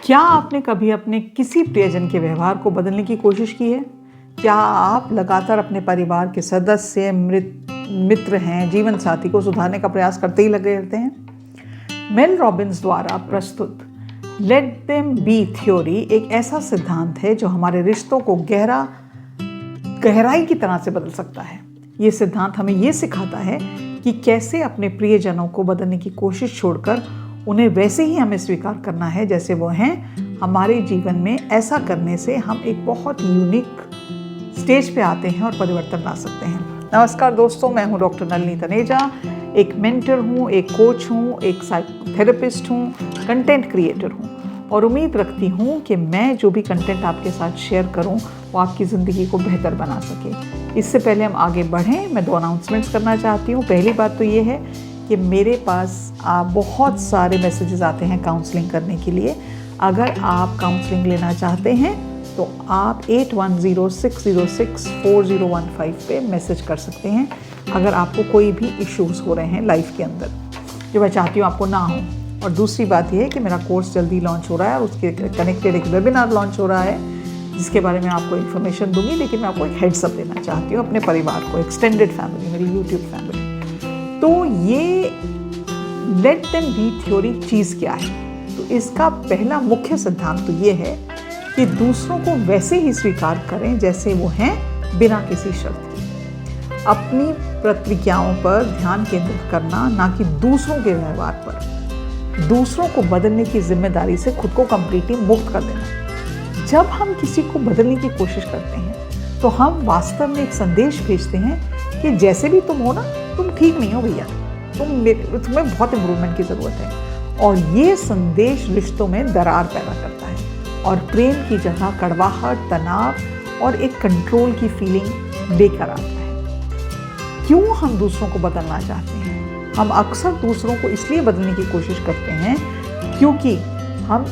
क्या आपने कभी अपने किसी प्रियजन के व्यवहार को बदलने की कोशिश की है? क्या आप लगातार अपने परिवार के सदस्य, मित्र हैं, जीवन साथी को सुधारने का प्रयास करते ही लगे रहते हैं? मेल रॉबिन्स द्वारा प्रस्तुत लेट देम बी थ्योरी एक ऐसा सिद्धांत है जो हमारे रिश्तों को गहराई की तरह से बदल सकता है। ये सिद्धांत हमें ये सिखाता है कि कैसे अपने प्रियजनों को बदलने की कोशिश छोड़कर उन्हें वैसे ही हमें स्वीकार करना है जैसे वो हैं। हमारे जीवन में ऐसा करने से हम एक बहुत यूनिक स्टेज पे आते हैं और परिवर्तन ला सकते हैं। नमस्कार दोस्तों, मैं हूँ डॉक्टर नलिनी तनेजा। एक मेंटर हूँ, एक कोच हूँ, एक साइकोथेरेपिस्ट हूँ, कंटेंट क्रिएटर हूँ और उम्मीद रखती हूँ कि मैं जो भी कंटेंट आपके साथ शेयर करूँ वो आपकी ज़िंदगी को बेहतर बना सके। इससे पहले हम आगे बढ़ें, मैं 2 अनाउंसमेंट्स करना चाहती हूँ। पहली बात तो ये है कि मेरे पास बहुत सारे मैसेजेस आते हैं काउंसलिंग करने के लिए। अगर आप काउंसलिंग लेना चाहते हैं तो आप 8106064015 पे मैसेज कर सकते हैं अगर आपको कोई भी इश्यूज़ हो रहे हैं लाइफ के अंदर, जो मैं चाहती हूँ आपको ना हो। और दूसरी बात यह है कि मेरा कोर्स जल्दी लॉन्च हो रहा है और उसके कनेक्टेड एक वेबिनार लॉन्च हो रहा है जिसके बारे में आपको इन्फॉर्मेशन दूंगी, लेकिन मैं आपको एक हेड्स अप देना चाहती हूँ अपने परिवार को, एक्सटेंडेड फैमिली, मेरी यूट्यूब फैमिली। तो ये लेट देम बी थ्योरी चीज़ क्या है? तो इसका पहला मुख्य सिद्धांत तो ये है कि दूसरों को वैसे ही स्वीकार करें जैसे वो हैं, बिना किसी शर्त के। अपनी प्रतिक्रियाओं पर ध्यान केंद्रित करना, ना कि दूसरों के व्यवहार पर। दूसरों को बदलने की जिम्मेदारी से खुद को कंप्लीटली मुक्त कर देना। जब हम किसी को बदलने की कोशिश करते हैं तो हम वास्तव में एक संदेश भेजते हैं कि जैसे भी तुम हो ना, तुम ठीक नहीं हो भैया, तुम्हें बहुत इम्प्रूवमेंट की ज़रूरत है। और ये संदेश रिश्तों में दरार पैदा करता है और प्रेम की जगह कड़वाहट, तनाव और एक कंट्रोल की फीलिंग लेकर आता है। क्यों हम दूसरों को बदलना चाहते हैं? हम अक्सर दूसरों को इसलिए बदलने की कोशिश करते हैं क्योंकि हम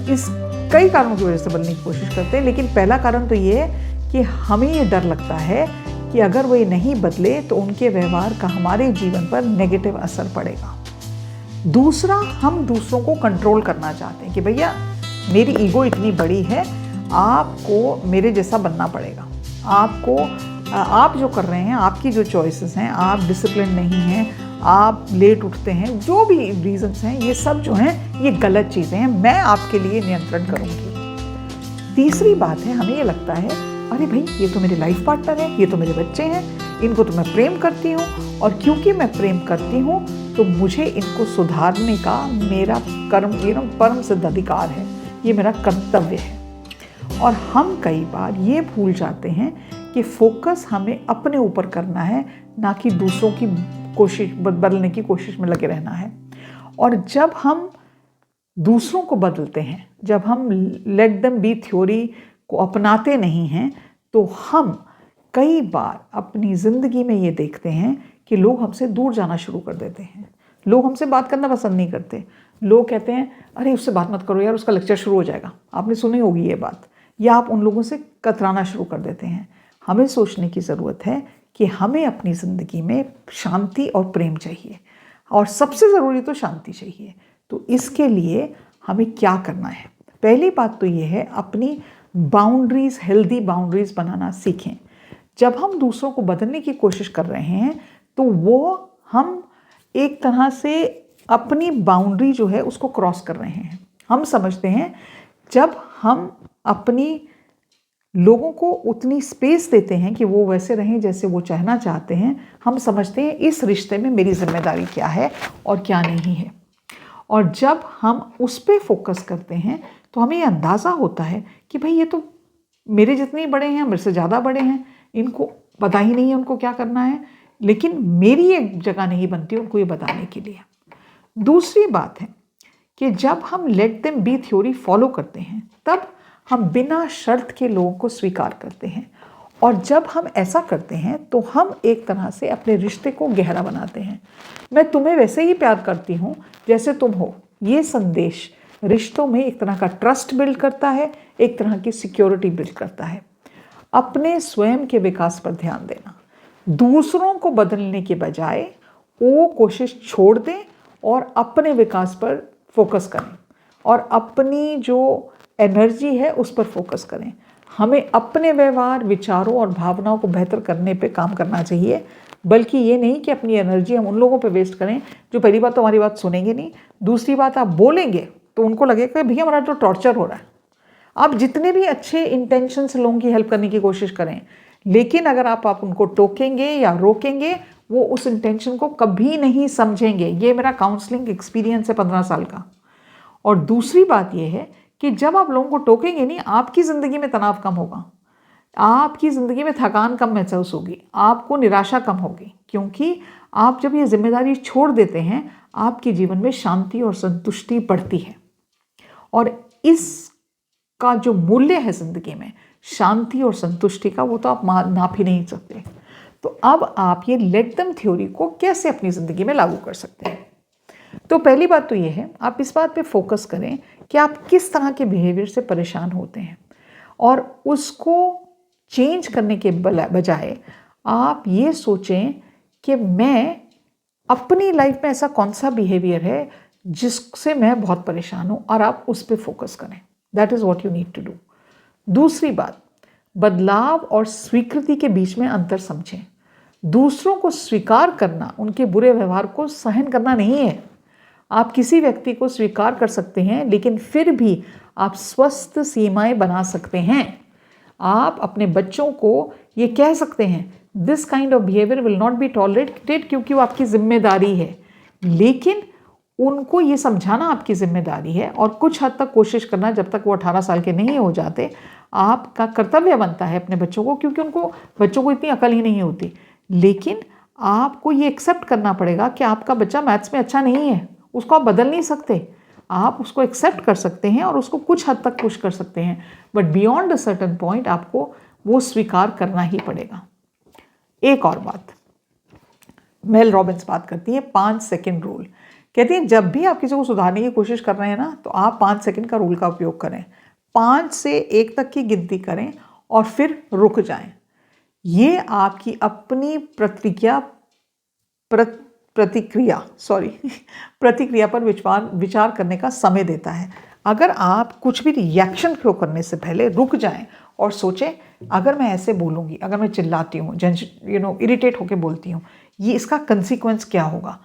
इस कई कारणों की वजह से बदलने की कोशिश करते हैं, लेकिन पहला कारण तो ये है कि हमें ये डर लगता है कि अगर वो ये नहीं बदले तो उनके व्यवहार का हमारे जीवन पर नेगेटिव असर पड़ेगा। दूसरा, हम दूसरों को कंट्रोल करना चाहते हैं कि भैया मेरी ईगो इतनी बड़ी है, आपको मेरे जैसा बनना पड़ेगा। आप जो कर रहे हैं, आपकी जो चॉइसेस हैं, आप डिसिप्लिन नहीं हैं, आप लेट उठते हैं, जो भी रीजंस हैं, ये सब जो हैं ये गलत चीज़ें हैं, मैं आपके लिए नियंत्रण करूँगी। तीसरी बात है, हमें ये लगता है अरे भाई ये तो मेरे लाइफ पार्टनर है, ये तो मेरे बच्चे हैं, इनको तो मैं प्रेम करती हूँ और क्योंकि मैं प्रेम करती हूँ तो मुझे इनको सुधारने का मेरा परम सिद्ध अधिकार है, ये मेरा कर्तव्य है। और हम कई बार ये भूल जाते हैं कि फोकस हमें अपने ऊपर करना है, ना कि दूसरों की बदलने की कोशिश में लगे रहना है। और जब हम दूसरों को बदलते हैं, जब हम लेट देम बी थ्योरी को अपनाते नहीं हैं, तो हम कई बार अपनी ज़िंदगी में ये देखते हैं कि लोग हमसे दूर जाना शुरू कर देते हैं। लोग हमसे बात करना पसंद नहीं करते। लोग कहते हैं अरे उससे बात मत करो यार, उसका लेक्चर शुरू हो जाएगा। आपने सुनी होगी ये बात। या आप उन लोगों से कतराना शुरू कर देते हैं। हमें सोचने की ज़रूरत है कि हमें अपनी ज़िंदगी में शांति और प्रेम चाहिए, और सबसे ज़रूरी तो शांति चाहिए। तो इसके लिए हमें क्या करना है? पहली बात तो ये है, अपनी बाउंड्रीज़, हेल्दी बाउंड्रीज़ बनाना सीखें। जब हम दूसरों को बदलने की कोशिश कर रहे हैं तो वो हम एक तरह से अपनी बाउंड्री जो है उसको क्रॉस कर रहे हैं। हम समझते हैं जब हम अपनी लोगों को उतनी स्पेस देते हैं कि वो वैसे रहें जैसे वो चाहना चाहते हैं, हम समझते हैं इस रिश्ते में मेरी जिम्मेदारी क्या है और क्या नहीं है। और जब हम उस पर फोकस करते हैं तो हमें ये अंदाज़ा होता है कि भाई ये तो मेरे जितने बड़े हैं, मेरे से ज़्यादा बड़े हैं, इनको पता ही नहीं है उनको क्या करना है, लेकिन मेरी एक जगह नहीं बनती उनको ये बताने के लिए। दूसरी बात है कि जब हम let them be theory follow करते हैं तब हम बिना शर्त के लोगों को स्वीकार करते हैं, और जब हम ऐसा करते हैं तो हम एक तरह से अपने रिश्ते को गहरा बनाते हैं। मैं तुम्हें वैसे ही प्यार करती हूँ जैसे तुम हो, ये संदेश रिश्तों में एक तरह का ट्रस्ट बिल्ड करता है, एक तरह की सिक्योरिटी बिल्ड करता है। अपने स्वयं के विकास पर ध्यान देना, दूसरों को बदलने के बजाय वो कोशिश छोड़ दें और अपने विकास पर फोकस करें। और अपनी जो एनर्जी है उस पर फोकस करें। हमें अपने व्यवहार, विचारों और भावनाओं को बेहतर करने पे काम करना चाहिए, बल्कि ये नहीं कि अपनी एनर्जी हम उन लोगों पे वेस्ट करें जो पहली बात तो हमारी बात सुनेंगे नहीं, दूसरी बात आप बोलेंगे तो उनको लगेगा कि भैया हमारा तो टॉर्चर हो रहा है। आप जितने भी अच्छे इंटेंशन से लोगों की हेल्प करने की कोशिश करें, लेकिन अगर आप उनको टोकेंगे या रोकेंगे, वो उस इंटेंशन को कभी नहीं समझेंगे। ये मेरा काउंसलिंग एक्सपीरियंस है 15 साल का। और दूसरी बात यह है कि जब आप लोगों को टोकेंगे नहीं, आपकी ज़िंदगी में तनाव कम होगा, आपकी ज़िंदगी में थकान कम महसूस होगी, आपको निराशा कम होगी, क्योंकि आप जब ये जिम्मेदारी छोड़ देते हैं, आपके जीवन में शांति और संतुष्टि बढ़ती है। और इसका जो मूल्य है ज़िंदगी में, शांति और संतुष्टि का, वो तो आप नाप ही नहीं सकते। तो अब आप ये लेट देम थ्योरी को कैसे अपनी ज़िंदगी में लागू कर सकते हैं? तो पहली बात तो ये है, आप इस बात पे फोकस करें कि आप किस तरह के बिहेवियर से परेशान होते हैं, और उसको चेंज करने के बजाय आप ये सोचें कि मैं अपनी लाइफ में ऐसा कौन सा बिहेवियर है जिससे मैं बहुत परेशान हूँ, और आप उस पर फोकस करें। That is what you need to do. दूसरी बात, बदलाव और स्वीकृति के बीच में अंतर समझें। दूसरों को स्वीकार करना उनके बुरे व्यवहार को सहन करना नहीं है। आप किसी व्यक्ति को स्वीकार कर सकते हैं, लेकिन फिर भी आप स्वस्थ सीमाएं बना सकते हैं। आप अपने बच्चों को ये कह सकते हैं, this kind of behaviour will not be tolerated, क्योंकि वो आपकी जिम्मेदारी है। लेकिन उनको ये समझाना आपकी जिम्मेदारी है, और कुछ हद तक कोशिश करना, जब तक वो 18 साल के नहीं हो जाते, आपका कर्तव्य बनता है अपने बच्चों को, क्योंकि बच्चों को इतनी अकल ही नहीं होती। लेकिन आपको ये एक्सेप्ट करना पड़ेगा कि आपका बच्चा मैथ्स में अच्छा नहीं है, उसको आप बदल नहीं सकते। आप उसको एक्सेप्ट कर सकते हैं और उसको कुछ हद तक पुश कर सकते हैं, but beyond a certain point आपको वो स्वीकार करना ही पड़ेगा। एक और बात, मेल रॉबिन्स बात करती है 5 सेकेंड रूल। कहती है जब भी आप किसी को सुधारने की कोशिश कर रहे हैं ना, तो आप 5 सेकेंड का रूल का उपयोग करें। 5 से 1 तक की गिनती करें और फिर रुक जाएं। ये आपकी अपनी प्रतिक्रिया पर विचार करने का समय देता है। अगर आप कुछ भी रिएक्शन शो करने से पहले रुक जाएं और सोचें, अगर मैं ऐसे बोलूँगी, अगर मैं चिल्लाती हूँ, इरिटेट होकर बोलती हूँ, ये इसका कंसिक्वेंस क्या होगा,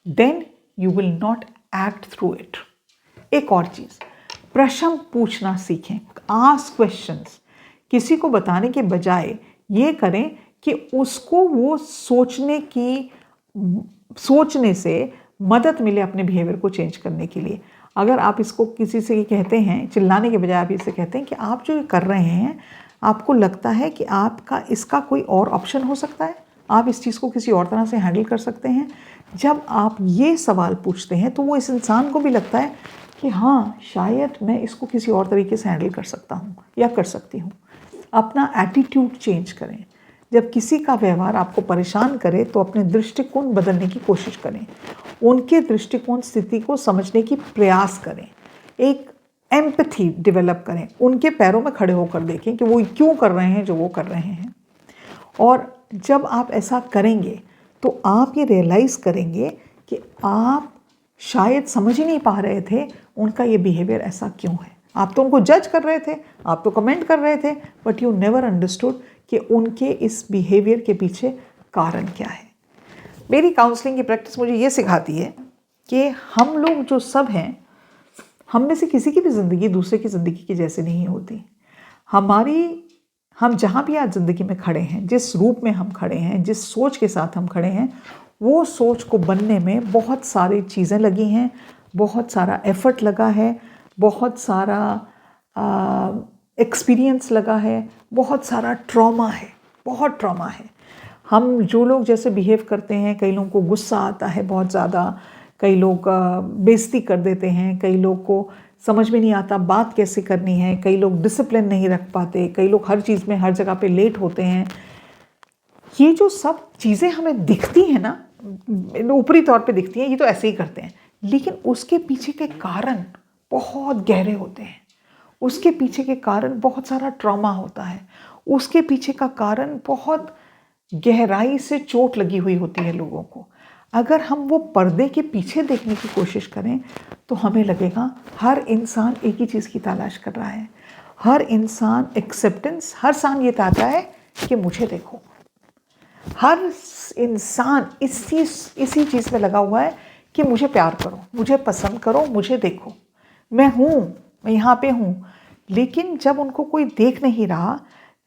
then you will not act through it. एक और चीज़, प्रश्न पूछना सीखें, आस्क क्वेश्चंस। किसी को बताने के बजाय ये करें कि उसको वो सोचने से मदद मिले अपने बिहेवियर को चेंज करने के लिए। अगर आप इसको किसी से कहते हैं, चिल्लाने के बजाय आप इसे कहते हैं कि आप जो ये कर रहे हैं, आपको लगता है कि आपका इसका कोई और ऑप्शन हो सकता है, आप इस चीज़ को किसी और तरह से हैंडल कर सकते हैं। जब आप ये सवाल पूछते हैं तो वो इस इंसान को भी लगता है कि हाँ, शायद मैं इसको किसी और तरीके से हैंडल कर सकता हूँ या कर सकती हूँ। अपना एटीट्यूड चेंज करें। जब किसी का व्यवहार आपको परेशान करे तो अपने दृष्टिकोण बदलने की कोशिश करें, उनके दृष्टिकोण स्थिति को समझने की प्रयास करें, एक एम्पैथी डेवलप करें, उनके पैरों में खड़े होकर देखें कि वो क्यों कर रहे हैं जो वो कर रहे हैं। और जब आप ऐसा करेंगे तो आप ये रियलाइज़ करेंगे कि आप शायद समझ ही नहीं पा रहे थे उनका ये बिहेवियर ऐसा क्यों है। आप तो उनको जज कर रहे थे, आप तो कमेंट कर रहे थे, बट यू नेवर अंडरस्टूड कि उनके इस बिहेवियर के पीछे कारण क्या है। मेरी काउंसलिंग की प्रैक्टिस मुझे ये सिखाती है कि हम लोग जो सब हैं, हम में से किसी की भी ज़िंदगी दूसरे की ज़िंदगी की जैसे नहीं होती। हम जहाँ भी आज ज़िंदगी में खड़े हैं, जिस रूप में हम खड़े हैं, जिस सोच के साथ हम खड़े हैं, वो सोच को बनने में बहुत सारी चीज़ें लगी हैं, बहुत सारा एफर्ट लगा है, बहुत सारा एक्सपीरियंस लगा है, बहुत सारा ट्रॉमा है, बहुत ट्रॉमा है। हम जो लोग जैसे बिहेव करते हैं, कई लोगों को गुस्सा आता है बहुत ज़्यादा, कई लोग बेइज्जती कर देते हैं, कई लोग को समझ में नहीं आता बात कैसे करनी है, कई लोग डिसिप्लिन नहीं रख पाते, कई लोग हर चीज़ में हर जगह पे लेट होते हैं। ये जो सब चीज़ें हमें दिखती हैं ना, ऊपरी तौर पे दिखती हैं, ये तो ऐसे ही करते हैं, लेकिन उसके पीछे के कारण बहुत गहरे होते हैं। उसके पीछे के कारण बहुत सारा ट्रॉमा होता है, उसके पीछे का कारण बहुत गहराई से चोट लगी हुई होती है लोगों को। अगर हम वो पर्दे के पीछे देखने की कोशिश करें तो हमें लगेगा हर इंसान एक ही चीज़ की तलाश कर रहा है। हर इंसान एक्सेप्टेंस, हर इंसान ये चाहता है कि मुझे देखो। हर इंसान इसी चीज़ में लगा हुआ है कि मुझे प्यार करो, मुझे पसंद करो, मुझे देखो, मैं हूँ, मैं यहाँ पे हूँ। लेकिन जब उनको कोई देख नहीं रहा,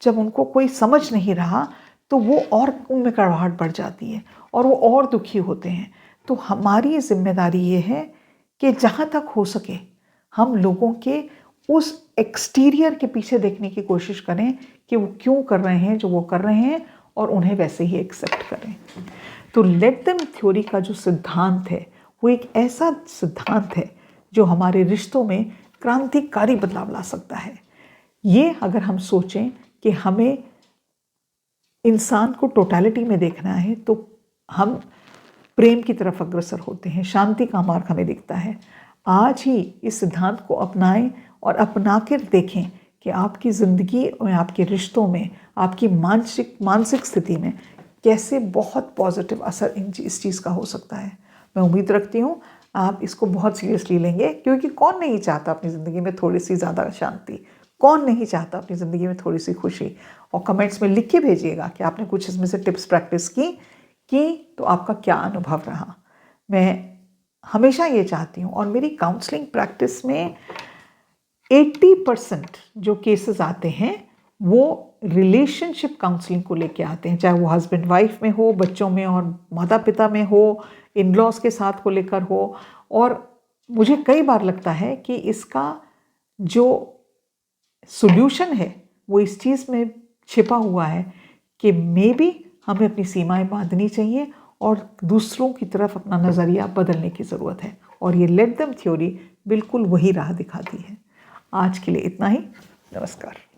जब उनको कोई समझ नहीं रहा, तो वो और उनमें कड़वाहट बढ़ जाती है और वो और दुखी होते हैं। तो हमारी जिम्मेदारी ये है कि जहाँ तक हो सके हम लोगों के उस एक्सटीरियर के पीछे देखने की कोशिश करें कि वो क्यों कर रहे हैं जो वो कर रहे हैं, और उन्हें वैसे ही एक्सेप्ट करें। तो लेट देम थ्योरी का जो सिद्धांत है वो एक ऐसा सिद्धांत है जो हमारे रिश्तों में क्रांतिकारी बदलाव ला सकता है। ये अगर हम सोचें कि हमें इंसान को टोटलिटी में देखना है तो हम प्रेम की तरफ अग्रसर होते हैं, शांति का मार्ग हमें दिखता है। आज ही इस सिद्धांत को अपनाएं और अपना कर देखें कि आपकी ज़िंदगी और आपके रिश्तों में, आपकी मानसिक स्थिति में कैसे बहुत पॉजिटिव असर इस चीज़ का हो सकता है। मैं उम्मीद रखती हूँ आप इसको बहुत सीरियसली लेंगे, क्योंकि कौन नहीं चाहता अपनी ज़िंदगी में थोड़ी सी ज़्यादा शांति, कौन नहीं चाहता अपनी ज़िंदगी में थोड़ी सी खुशी। और कमेंट्स में लिख के भेजिएगा कि आपने कुछ इसमें से टिप्स प्रैक्टिस की तो आपका क्या अनुभव रहा। मैं हमेशा ये चाहती हूँ, और मेरी काउंसलिंग प्रैक्टिस में 80% जो केसेस आते हैं वो रिलेशनशिप काउंसलिंग को लेके आते हैं, चाहे वो हस्बैंड वाइफ में हो, बच्चों में और माता पिता में हो, इन लॉज के साथ को लेकर हो। और मुझे कई बार लगता है कि इसका जो सॉल्यूशन है वो इस चीज़ में छिपा हुआ है कि मे बी हमें अपनी सीमाएं बांधनी चाहिए और दूसरों की तरफ अपना नज़रिया बदलने की ज़रूरत है। और ये लेट देम थ्योरी बिल्कुल वही राह दिखाती है। आज के लिए इतना ही। नमस्कार।